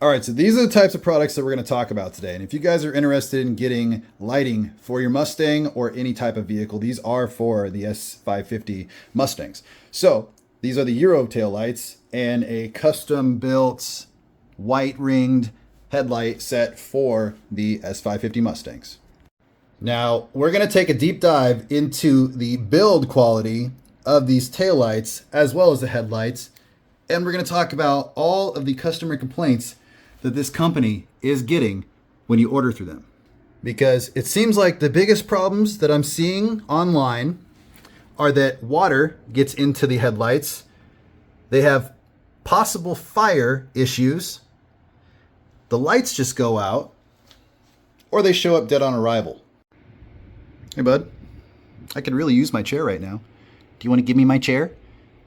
All right, so these are the types of products that we're going to talk about today. And if you guys are interested in getting lighting for your Mustang or any type of vehicle, these are for the S550 Mustangs. So these are the Euro tail lights and a custom built white ringed headlight set for the S550 Mustangs. Now we're going to take a deep dive into the build quality of these taillights as well as the headlights. And we're going to talk about all of the customer complaints that this company is getting when you order through them. Because it seems like the biggest problems that I'm seeing online are that water gets into the headlights. They have possible fire issues. The lights just go out, or they show up dead on arrival. Hey, bud. I could really use my chair right now. Do you want to give me my chair,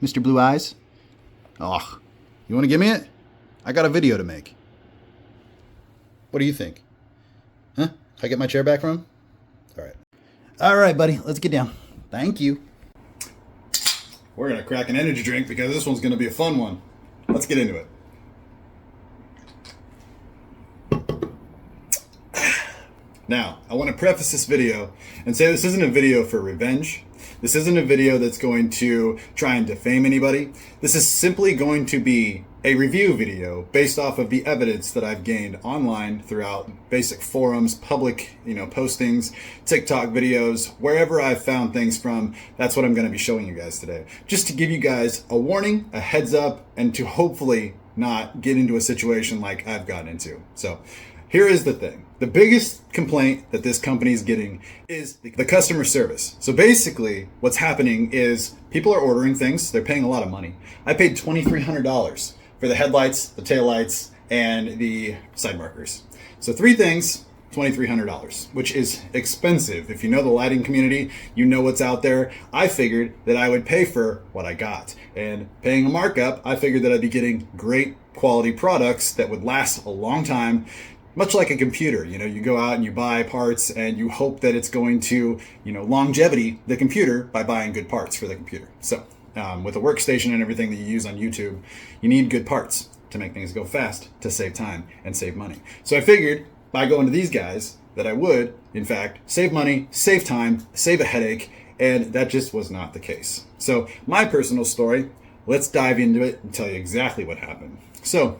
Mr. Blue Eyes? Oh, you want to give me it? I got a video to make. What do you think? Huh? Can I get my chair back from him? All right. All right, buddy. Let's get down. Thank you. We're going to crack an energy drink because this one's going to be a fun one. Let's get into it. Now, I want to preface this video and say this isn't a video for revenge. This isn't a video that's going to try and defame anybody. This is simply going to be a review video based off of the evidence that I've gained online throughout basic forums, public, postings, TikTok videos, wherever I've found things from. That's what I'm going to be showing you guys today. Just to give you guys a warning, a heads up, and to hopefully not get into a situation like I've gotten into. So here is the thing. The biggest complaint that this company is getting is the customer service. So basically what's happening is people are ordering things. They're paying a lot of money. I paid $2,300 for the headlights, the taillights, and the side markers. So three things, $2,300, which is expensive. If you know the lighting community, you know what's out there. I figured that I would pay for what I got. And paying a markup, I figured that I'd be getting great quality products that would last a long time. Much like a computer, you go out and you buy parts and you hope that it's going to, longevity the computer by buying good parts for the computer. So with a workstation and everything that you use on YouTube, you need good parts to make things go fast, to save time and save money. So I figured by going to these guys that I would, in fact, save money, save time, save a headache, and that just was not the case. So my personal story, let's dive into it and tell you exactly what happened. So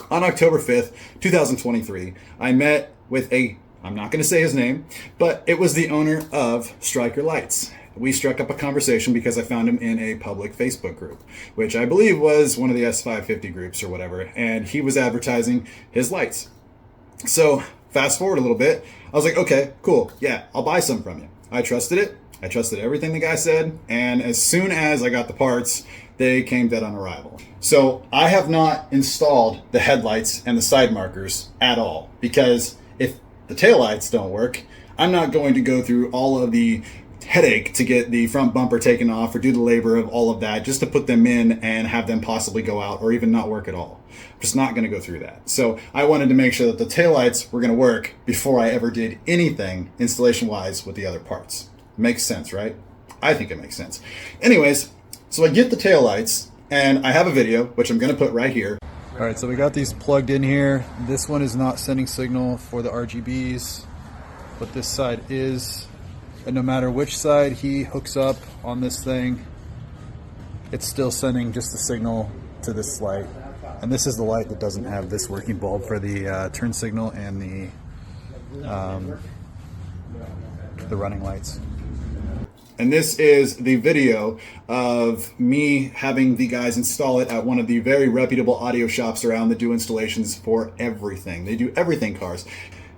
on October 5th, 2023, I met with I'm not going to say his name, but it was the owner of StrikerLights. We struck up a conversation because I found him in a public Facebook group, which I believe was one of the S550 groups or whatever, and he was advertising his lights. So fast forward a little bit, I was like, okay, cool, yeah, I'll buy some from you. I trusted it. I trusted everything the guy said, and as soon as I got the parts, they came dead on arrival. So I have not installed the headlights and the side markers at all, because if the taillights don't work, I'm not going to go through all of the headache to get the front bumper taken off or do the labor of all of that just to put them in and have them possibly go out or even not work at all. I'm just not going to go through that. So I wanted to make sure that the taillights were going to work before I ever did anything installation-wise with the other parts. Makes sense, right? I think it makes sense. Anyways, so I get the taillights, and I have a video, which I'm going to put right here. All right, so we got these plugged in here. This one is not sending signal for the RGBs, but this side is. And no matter which side he hooks up on this thing, it's still sending just the signal to this light. And this is the light that doesn't have this working bulb for the turn signal and the running lights. And this is the video of me having the guys install it at one of the very reputable audio shops around that do installations for everything. They do everything cars.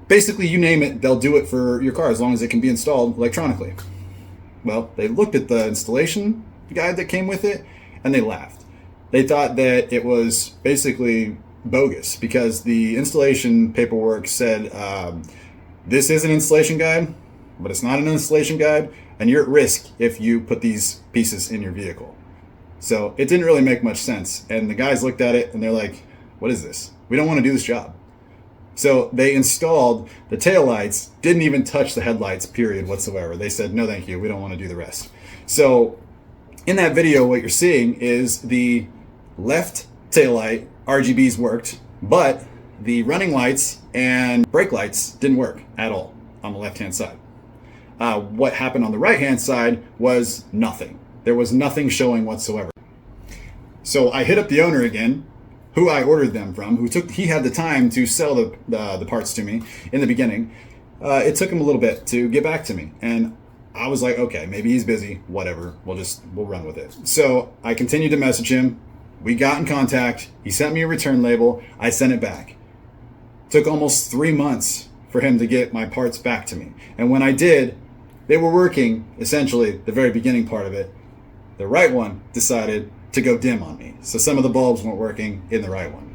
Basically, you name it, they'll do it for your car as long as it can be installed electronically. Well, they looked at the installation guide that came with it and they laughed. They thought that it was basically bogus because the installation paperwork said, this is an installation guide, but it's not an installation guide, and you're at risk if you put these pieces in your vehicle. So it didn't really make much sense. And the guys looked at it and they're like, what is this? We don't want to do this job. So they installed the taillights, didn't even touch the headlights, period, whatsoever. They said, no, thank you. We don't want to do the rest. So in that video, what you're seeing is the left taillight RGBs worked, but the running lights and brake lights didn't work at all on the left-hand side. What happened on the right-hand side was nothing. There was nothing showing whatsoever. So I hit up the owner again, who I ordered them from, he had the time to sell the parts to me in the beginning. It took him a little bit to get back to me, and I was like, okay, maybe he's busy, whatever, we'll run with it. So I continued to message him. We got in contact. He sent me a return label. I sent it back. Took almost 3 months for him to get my parts back to me. And when I did, they were working, essentially, the very beginning part of it. The right one decided to go dim on me. So some of the bulbs weren't working in the right one.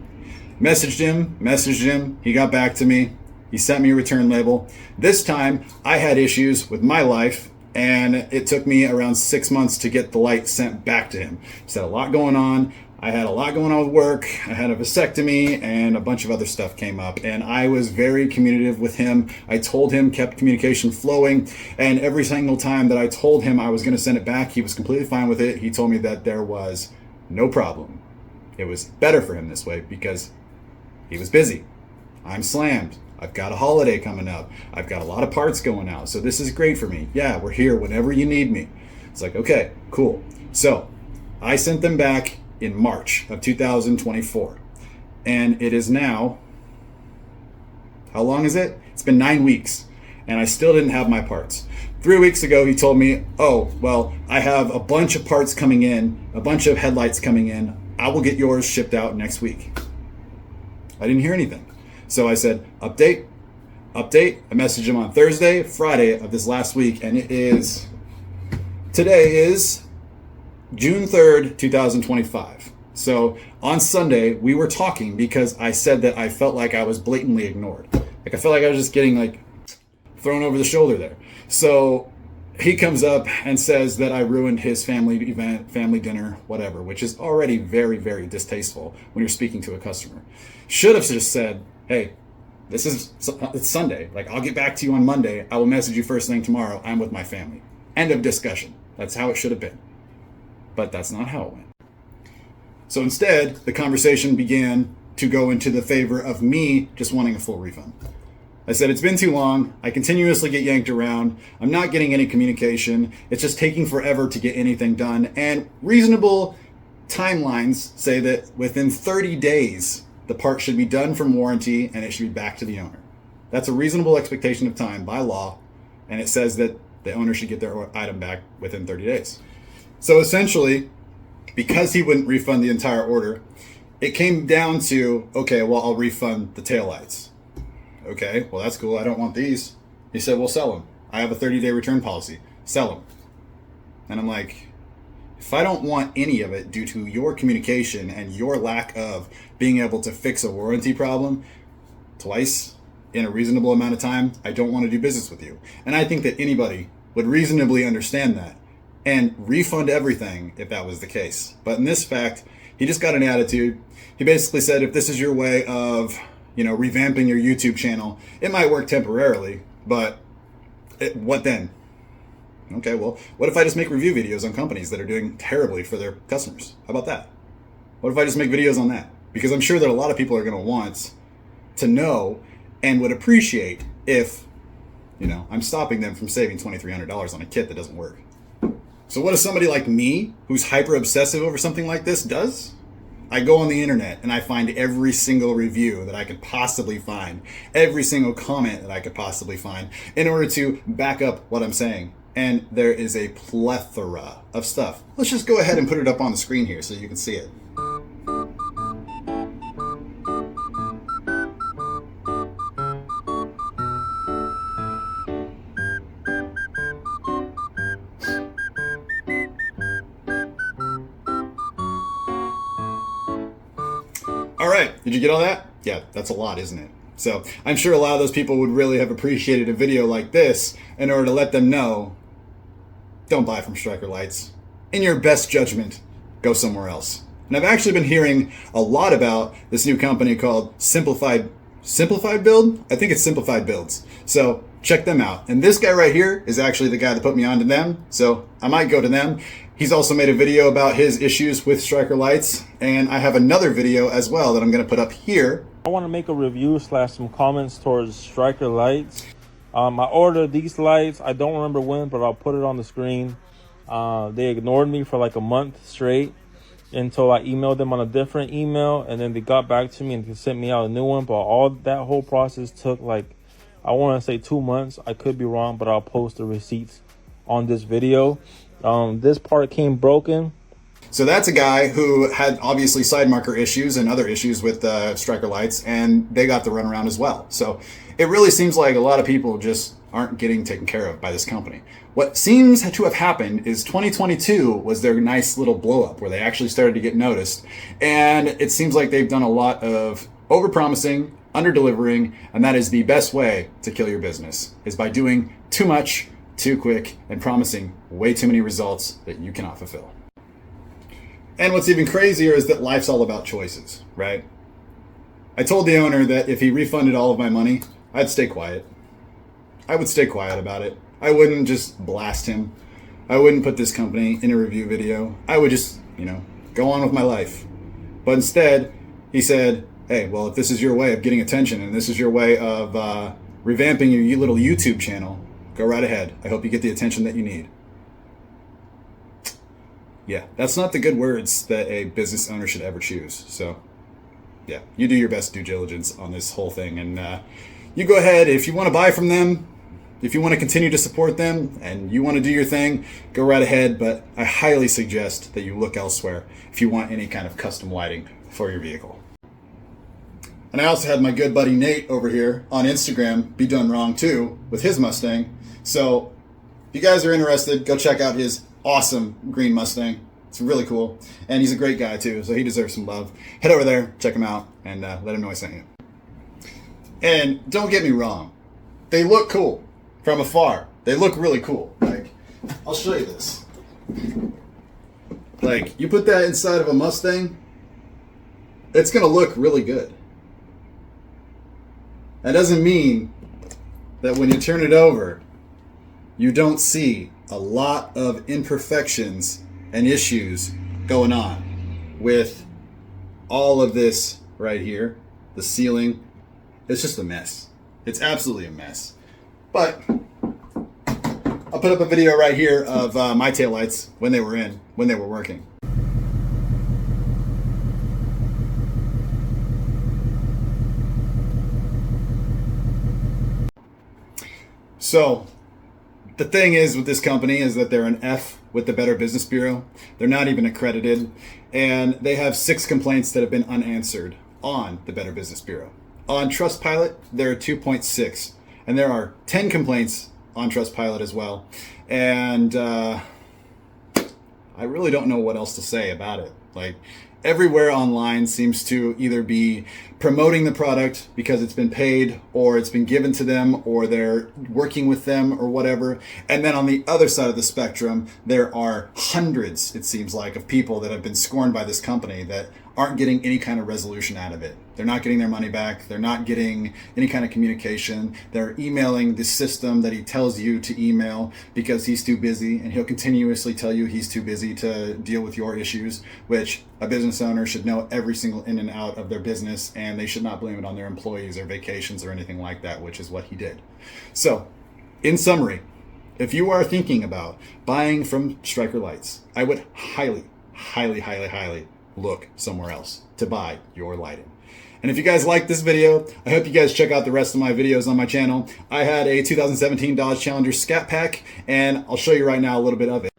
Messaged him. He got back to me. He sent me a return label. This time, I had issues with my life, and it took me around 6 months to get the light sent back to him. He's had a lot going on. I had a lot going on with work. I had a vasectomy, and a bunch of other stuff came up. And I was very communicative with him. I told him, kept communication flowing. And every single time that I told him I was going to send it back, he was completely fine with it. He told me that there was no problem. It was better for him this way because he was busy. I'm slammed. I've got a holiday coming up. I've got a lot of parts going out. So this is great for me. Yeah, we're here whenever you need me. It's like, okay, cool. So I sent them back in March of 2024. And it is now, how long is it? It's been 9 weeks. And I still didn't have my parts. 3 weeks ago, he told me, oh, well, I have a bunch of parts coming in, a bunch of headlights coming in. I will get yours shipped out next week. I didn't hear anything. So I said, update. I messaged him on Thursday, Friday of this last week, and today is June 3rd, 2025. So on Sunday, we were talking because I said that I felt like I was blatantly ignored. Like I felt like I was just getting thrown over the shoulder there. So he comes up and says that I ruined his family event, family dinner, whatever, which is already very, very distasteful when you're speaking to a customer. Should have just said, hey, it's Sunday. I'll get back to you on Monday. I will message you first thing tomorrow. I'm with my family. End of discussion. That's how it should have been. But that's not how it went. So instead, the conversation began to go into the favor of me just wanting a full refund. I said, it's been too long. I continuously get yanked around. I'm not getting any communication. It's just taking forever to get anything done. And reasonable timelines say that within 30 days, the part should be done from warranty and it should be back to the owner. That's a reasonable expectation of time by law. And it says that the owner should get their item back within 30 days. So essentially, because he wouldn't refund the entire order, it came down to, okay, well, I'll refund the taillights. Okay, well, that's cool. I don't want these. He said, well, sell them. I have a 30-day return policy. Sell them. And I'm like, if I don't want any of it due to your communication and your lack of being able to fix a warranty problem twice in a reasonable amount of time, I don't want to do business with you. And I think that anybody would reasonably understand that and refund everything if that was the case. But in this fact, he just got an attitude. He basically said, if this is your way of, revamping your YouTube channel, it might work temporarily, but what then? Okay, well, what if I just make review videos on companies that are doing terribly for their customers? How about that? What if I just make videos on that? Because I'm sure that a lot of people are going to want to know and would appreciate if, I'm stopping them from saving $2,300 on a kit that doesn't work. So what if somebody like me, who's hyper obsessive over something like this, does? I go on the internet and I find every single review that I could possibly find, every single comment that I could possibly find in order to back up what I'm saying. And there is a plethora of stuff. Let's just go ahead and put it up on the screen here so you can see it. All right, did you get all that? Yeah, that's a lot, isn't it? So I'm sure a lot of those people would really have appreciated a video like this in order to let them know, don't buy from StrikerLights. In your best judgment, go somewhere else. And I've actually been hearing a lot about this new company called Simplified Build? I think it's Simplified Builds. So check them out. And this guy right here is actually the guy that put me on to them. So I might go to them. He's also made a video about his issues with StrikerLights. And I have another video as well that I'm going to put up here I want to make a review slash some comments towards StrikerLights. I ordered these lights. I don't remember when, but I'll put it on the screen. They ignored me for like a month straight until I emailed them on a different email, and then they got back to me and sent me out a new one. But all that whole process took like, I want to say 2 months. I could be wrong, but I'll post the receipts on this video. This part came broken. So that's a guy who had obviously side marker issues and other issues with StrikerLights, and they got the runaround as well. So it really seems like a lot of people just aren't getting taken care of by this company. What seems to have happened is 2022 was their nice little blow up where they actually started to get noticed. And it seems like they've done a lot of overpromising, under-delivering, and that is the best way to kill your business, is by doing too much, too quick, and promising way too many results that you cannot fulfill. And what's even crazier is that life's all about choices, right? I told the owner that if he refunded all of my money, I'd stay quiet. I would stay quiet about it. I wouldn't just blast him. I wouldn't put this company in a review video. I would just, go on with my life. But instead, he said, hey, well, if this is your way of getting attention and this is your way of revamping your little YouTube channel, go right ahead. I hope you get the attention that you need. Yeah, that's not the good words that a business owner should ever choose. So, yeah, you do your best due diligence on this whole thing. And you go ahead, if you want to buy from them, if you want to continue to support them and you want to do your thing, go right ahead. But I highly suggest that you look elsewhere if you want any kind of custom lighting for your vehicle. And I also had my good buddy Nate over here on Instagram be done wrong too with his Mustang. So if you guys are interested, go check out his awesome green Mustang. It's really cool. And he's a great guy too, so he deserves some love. Head over there, check him out, and let him know I sent you. And don't get me wrong, they look cool from afar. They look really cool. Like, I'll show you this. Like, you put that inside of a Mustang, it's gonna look really good. That doesn't mean that when you turn it over, you don't see a lot of imperfections and issues going on with all of this right here. The ceiling, it's just a mess. It's absolutely a mess. But I'll put up a video right here of my taillights when they were working. So the thing is with this company is that they're an F with the Better Business Bureau. They're not even accredited, and they have 6 complaints that have been unanswered on the Better Business Bureau. On Trustpilot, they're 2.6, and there are 10 complaints on Trustpilot as well. And I really don't know what else to say about it. Like, everywhere online seems to either be promoting the product because it's been paid or it's been given to them or they're working with them or whatever. And then on the other side of the spectrum, there are hundreds, it seems like, of people that have been scorned by this company that aren't getting any kind of resolution out of it. They're not getting their money back. They're not getting any kind of communication. They're emailing the system that he tells you to email because he's too busy, and he'll continuously tell you he's too busy to deal with your issues, which a business owner should know every single in and out of their business, and they should not blame it on their employees or vacations or anything like that, which is what he did. So, in summary, if you are thinking about buying from StrikerLights, I would highly, highly, highly, highly look somewhere else to buy your lighting. And if you guys like this video, I hope you guys check out the rest of my videos on my channel. I had a 2017 Dodge Challenger Scat Pack, and I'll show you right now a little bit of it.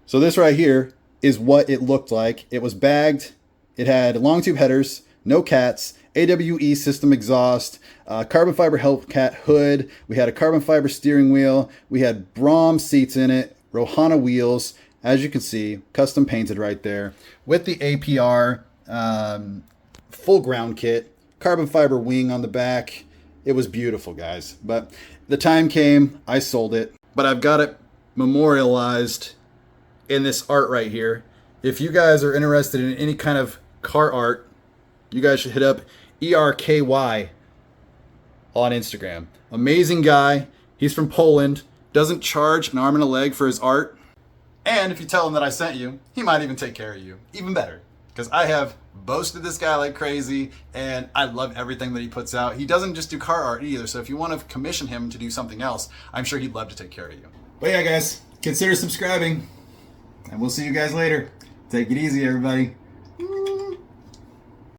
So this right here is what it looked like. It was bagged. It had long tube headers, no cats, AWE system exhaust, carbon fiber Hellcat hood. We had a carbon fiber steering wheel. We had Brom seats in it, Rohana wheels. As you can see, custom painted right there with the APR full ground kit, carbon fiber wing on the back. It was beautiful, guys. But the time came, I sold it. But I've got it memorialized in this art right here. If you guys are interested in any kind of car art, you guys should hit up ERKY on Instagram. Amazing guy. He's from Poland. Doesn't charge an arm and a leg for his art. And if you tell him that I sent you, he might even take care of you. Even better. because I have boasted this guy like crazy, and I love everything that he puts out. He doesn't just do car art either, so if you want to commission him to do something else, I'm sure he'd love to take care of you. But yeah, guys, consider subscribing, and we'll see you guys later. Take it easy, everybody.